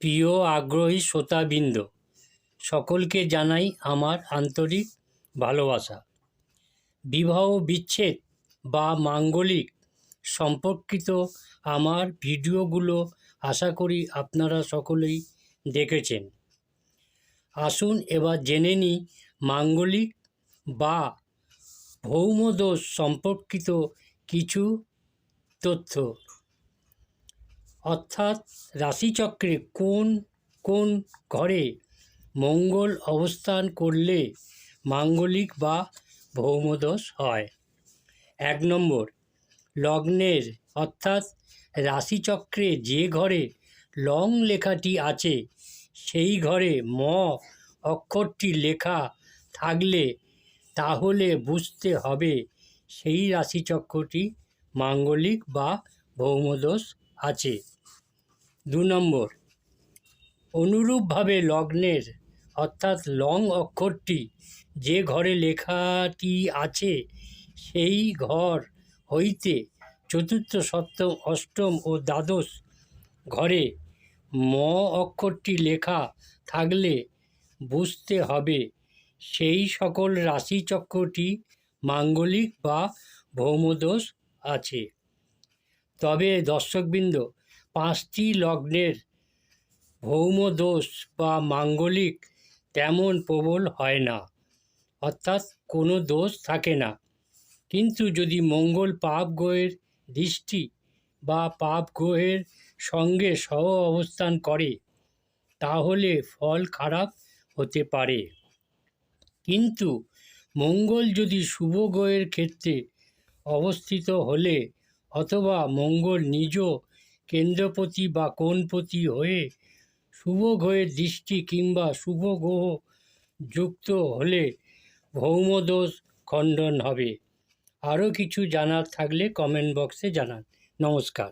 প্রিয় আগ্রহী শ্রোতাবৃন্দ, সকলকে জানাই আমার আন্তরিক ভালোবাসা। বিবাহ বিচ্ছেদ বা মাঙ্গলিক সম্পর্কিত আমার ভিডিওগুলো আশা করি আপনারা সকলেই দেখেছেন। আসুন এবার জেনে নিই মাঙ্গলিক বা ভৌমদোষ সম্পর্কিত কিছু তথ্য। অর্থাৎ রাশিচক্রে কোন কোন ঘরে মঙ্গল অবস্থান করলে মাঙ্গলিক বা ভৌমদোষ হয়। 1 নম্বর, লগ্নের অর্থাৎ রাশিচক্রে যে ঘরে লং লেখাটি আছে সেই ঘরে ম অক্ষরটি লেখা থাকলে তাহলে বুঝতে হবে সেই রাশিচক্রটি মাঙ্গলিক বা ভৌমদোষ আছে। 2 নম্বর, অনুরূপভাবে লগ্নের অর্থাৎ লং অক্ষরটি যে ঘরে লেখাটি আছে সেই ঘর হইতে চতুর্থ, সপ্তম, অষ্টম ও দ্বাদশ ঘরে ম অক্ষরটি লেখা থাকলে বুঝতে হবে সেই সকল রাশিচক্রটি মাঙ্গলিক বা ভৌমদোষ আছে। তবে দর্শকবৃন্দ, 5টি লগ্নের ভৌমদোষ বা মাঙ্গলিক তেমন প্রবল হয় না, অর্থাৎ কোনো দোষ থাকে না। কিন্তু যদি মঙ্গল পাপ গ্রহের দৃষ্টি বা পাপ গ্রহের সঙ্গে সহ অবস্থান করে তাহলে ফল খারাপ হতে পারে। কিন্তু মঙ্গল যদি শুভ গ্রহের ক্ষেত্রে অবস্থিত হলে অথবা মঙ্গল নিজ কেন্দ্রপতি বা কোণপতি হয়ে শুভ গ্রহের দৃষ্টি কিংবা শুভ গ্রহ যুক্ত হলে ভৌমদোষ খণ্ডন হবে। আরও কিছু জানার থাকলে কমেন্ট বক্সে জানান। নমস্কার।